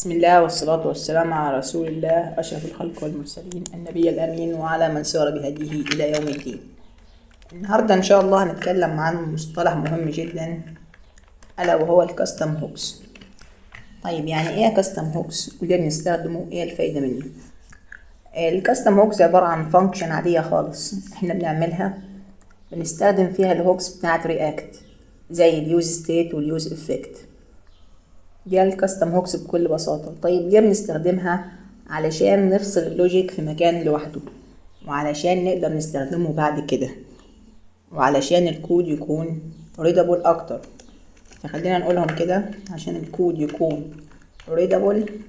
بسم الله والصلاة والسلام على رسول الله أشرف الخلق والمرسلين النبي الأمين وعلى من سار بهديه إلى يوم الدين. النهاردة إن شاء الله هنتكلم عن مصطلح مهم جدا ألا وهو الكاستم هوكس. طيب يعني إيه كاستم هوكس وليه بنستخدمه؟ إيه الفايدة منه؟ الكاستم هوكس عبارة عن فانكشن عادية خالص إحنا بنعملها، بنستخدم فيها الهوكس بتاعت رياكت زي اليوز ستيت واليوز افكت. دي الكاستم هوكس بكل بساطة. طيب ليه بنستخدمها؟ علشان نفصل اللوجيك في مكان لوحده، وعلشان نقدر نستخدمه بعد كده، وعلشان الكود يكون ريدابل اكتر. فخلينا نقولهم كده عشان الكود يكون ريدابل،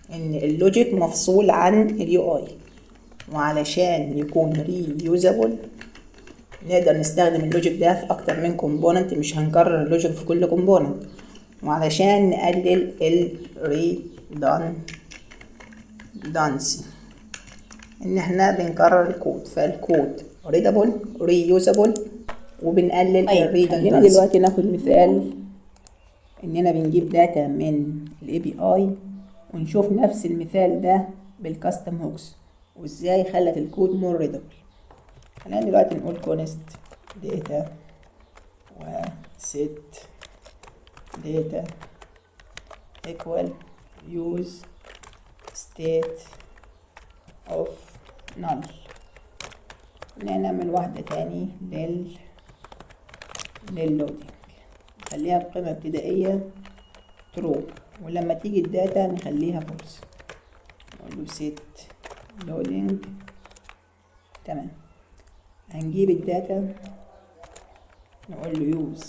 ان اللوجيك مفصول عن اليو اي، وعلشان يكون ريوزابل نقدر نستخدم اللوجيك ده في اكتر من كومبوننت، مش هنكرر اللوجيك في كل كومبوننت، وعلشان نقلل redundancy ان احنا بنكرر الكود، فالكود readable reusable وبنقلل redundancy. خلينا دلوقتي ناخد مثال اننا بنجيب داتا من الاي بي اي ونشوف نفس المثال ده بالكاستم هوكس وازاي خلت الكود more readable. خلينا دلوقتي نقول const data و set data equal use state of null. نعمل واحدة تاني لللودينج، نخليها بقيمة ابتدائية true، ولما تيجي الداتا نخليها false. نقول له set loading. تمام، هنجيب الداتا نقول له use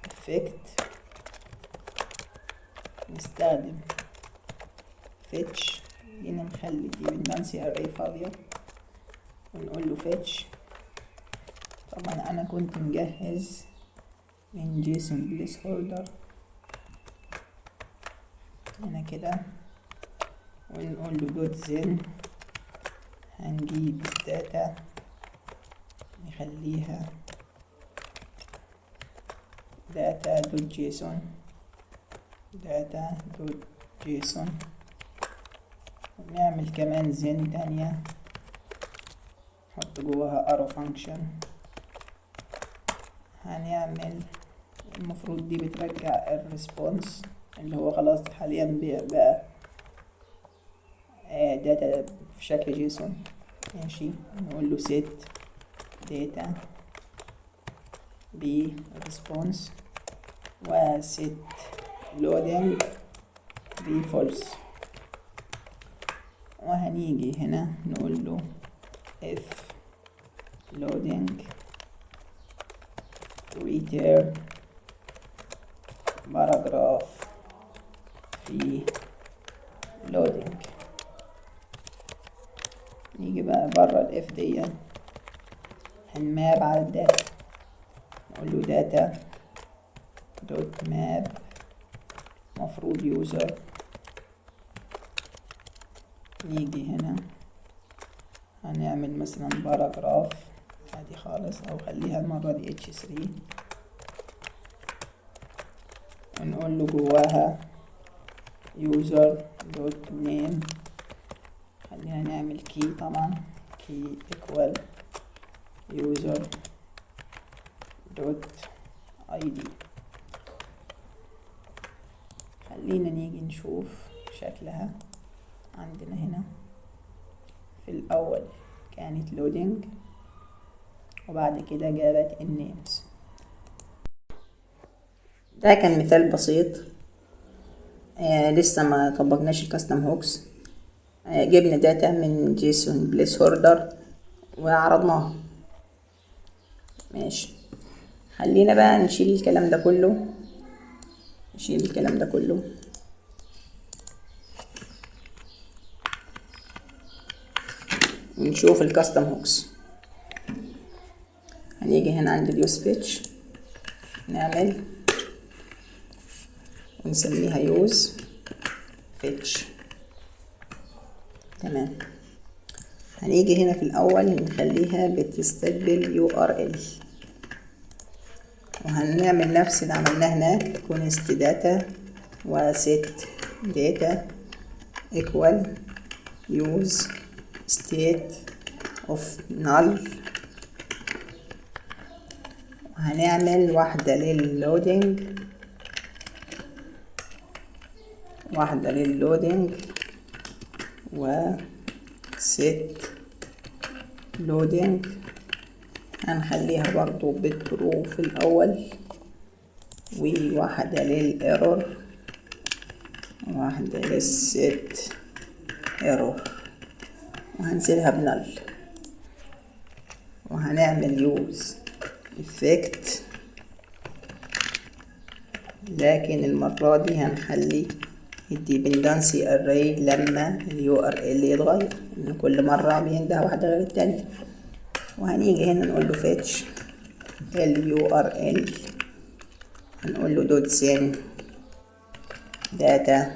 effect، نستخدم fetch، هنا نخلي دي redundancy array فاضية ونقول له fetch. طبعا انا كنت مجهز من جيسون بليس هولدر هنا كده، ونقول له دوت زن، هنجيب الداتا نخليها data دوت جيسون data دوت جيسون، ونعمل كمان زن تانية نحط جواها arrow function. هنعمل المفروض دي بترجع الريسبونس اللي هو خلاص حاليا بقى داتا في شكل جيسون. ماشي، نقول له set data ب response و set loading ب false، وهنيجي هنا نقول له if loading return paragraph في loading. نيجي بقى برا الاف دي هنماب على الداتا، نقول له data دوت map مفروض يوزر. نيجي هنا هنعمل مثلا باراجراف عادي خالص، او خليها المرة دي h3، ونقول له جواها user دوت name. خلينا نعمل key، طبعا key equal user دوت id. خلينا نيجي نشوف شكلها. عندنا هنا في الأول كانت loading وبعد كده جابت النيمز. ده كان مثال بسيط، لسه ما طبقناش الكاستم هوكس. جبنا داتا من جيسون بليس هولدر وعرضناها. ماشي، خلينا بقى نشيل الكلام ده كله، ونشوف الكاستم هوكس. هنيجي هنا عند اليوز فيتش نعمل ونسميها يوز فيتش. تمام، هنيجي هنا في الاول نخليها بتستقبل URL، وهنعمل نفس اللي عملناه هناك const data و set data equal use state of null. وهنعمل واحدة لللودينج و set loading هنخليها برضو بالترو في الأول، وواحدة للإيرور وواحدة للست ايرور، وهنسيبها بنل. وهنعمل يوز افكت، لكن المرة دي هنخلي الديبندنسي array لما ال URL يتغير، ان كل مرة بينده واحدة غير التانية. وهنيجي هنا نقول له fetch ال URL، هنقول له دوت سين داتا،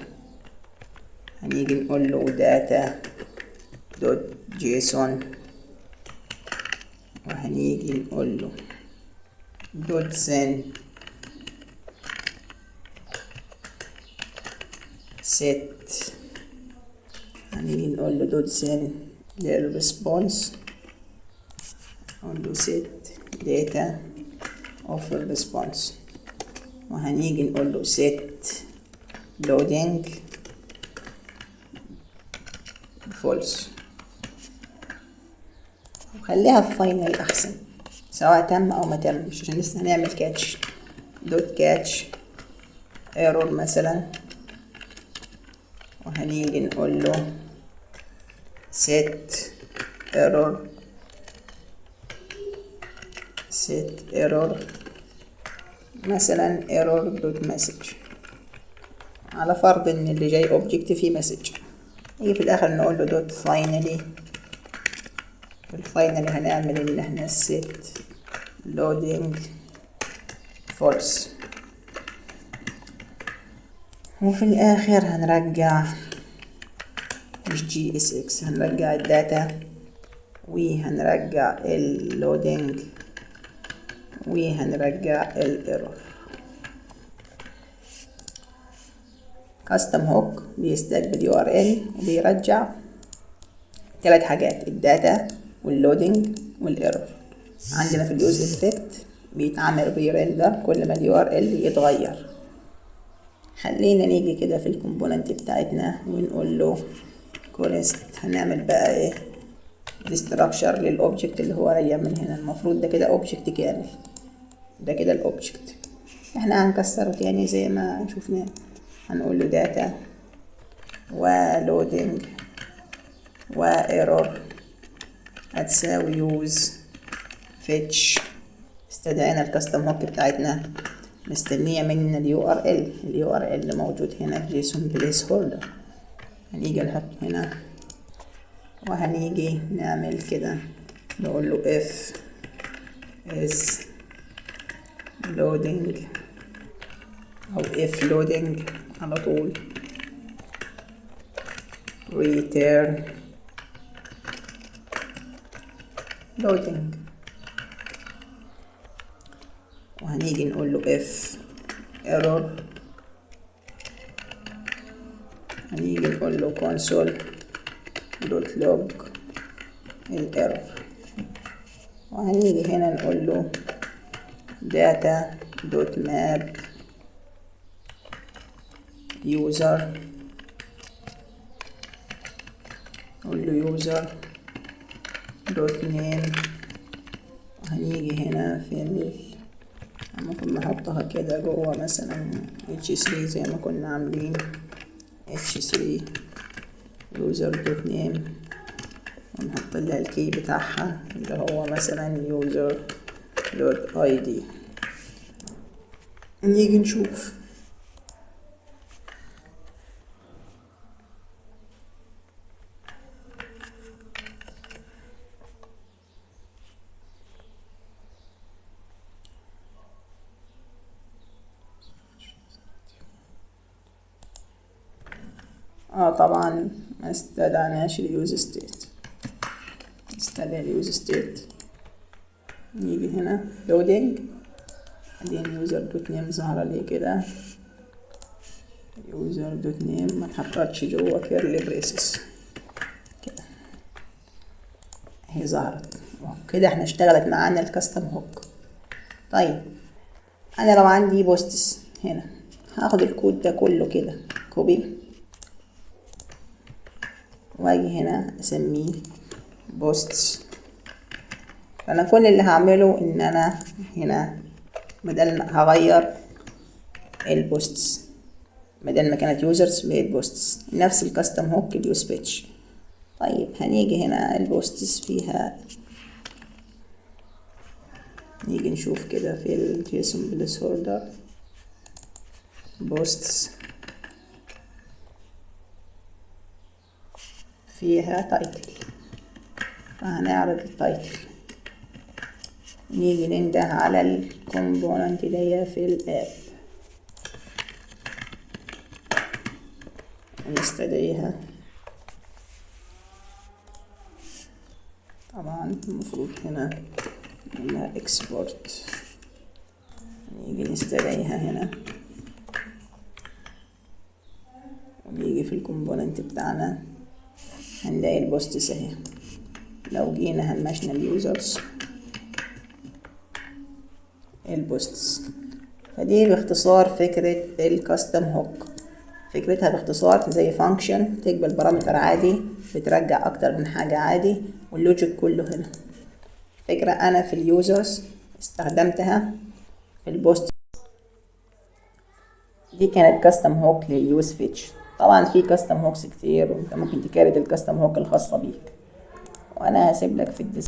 هنيجي نقول له داتا دوت جيسون، وهنيجي نقول له دوت سين set، هنيجي نقول له دوت سين للريسبونس، نقول له set data of response، وهنيجي نقول له set loading false. وخليها في فاينل احسن سواء تم او ما تمش، عشان لسه هنعمل كاتش دوت كاتش ايرور مثلا، وهنيجي نقول له set error مثلا error دوت مسج، على فرض ان اللي جاي اوبجكت فيه مسج. نيجي في الاخر نقول له دوت فاينلي، في الفاينلي هنعمل ان احنا set loading false. وفي الاخر هنرجع مش GSX، هنرجع الداتا وهنرجع اللودينج وهنرجع الايرور. كاستم هوك بيستقبل URL وبيرجع 3 حاجات، الداتا واللودينج والايرور. عندنا في اليوز افكت بيتعمل ريرندر كل ما URL يتغير. خلينا نيجي كده في الكومبوننت بتاعتنا ونقول له كورست، هنعمل بقى ايه ديستراكشر للاوبجكت اللي هو راجع من هنا. المفروض ده كده اوبجكت كامل، ده كده الاوبجكت، احنا هنكسره تاني زي ما شفنا. هنقول له داتا ولودينج وايرور هتساوي يوز فيتش. استدعينا الكاستم هوك بتاعتنا، مستنيه مننا ال URL اللي موجود هنا في جيسون بليس هولدر. هنيجي نحط هنا وهنيجي نعمل كده، نقول له if is loading او if loading على طول return loading. وهنيجي نقول له if error، هنيجي نقول له console دوت log الايرور، وهنيجي هنا نقول له data دوت map user، نقول له user دوت name، وهنيجي هنا في ممكن نحطها كده جوه مثلا h3 زي ما كنا عاملين h3 user دوت name، ونحط لها الكي بتاعها اللي هو مثلا user دوت id. نيجي نشوف طبعا ما استدعناش اليوز ستيت، استدعي اليوز ستيت. نيجي هنا لودينج، بعدين يوزر دوت نيم ظهر لي كده يوزر دوت نيم ما اتحطتش جوه كيرلي بريسز كده، اهي ظهرت كده. احنا اشتغلت معانا الكاستم هوك. طيب انا لو عندي بوستس هنا، هاخد الكود ده كله كده كوبي، واجي هنا اسميه بوستس. فانا كل اللي هعمله ان انا هنا بدل هغير البوستس، بدل ما كانت يوزرز بقت بوستس، نفس الكاستم هوك اليوز بيتش. طيب هنيجي هنا البوستس فيها، نيجي نشوف كده في الجيسون بليس هولدر بوستس فيها تايتل، فهنعرض التايتل. نيجي ننده على الكومبوننت دي في الاب ونستدعيها. طبعا المفروض هنا نعملها اكسبورت، نيجي نستدعيها هنا ونيجي في الكومبوننت بتاعنا هنلاقي البوستس اهي. لو جينا همشنا اليوزرز البوستس. فدي باختصار فكرة الكاستم هوك. فكرتها باختصار زي فانكشن تقبل بارامتر عادي، بترجع اكتر من حاجة عادي، واللوجيك كله هنا. فكرة انا في اليوزرز استخدمتها في البوست. دي كانت كاستم هوك لليوز فيتش. طبعا في كاستم هوكس كتير، وانت ممكن تكرر الكاستم هوك الخاصة بيك، وانا هسيب لك في الديسكريبشن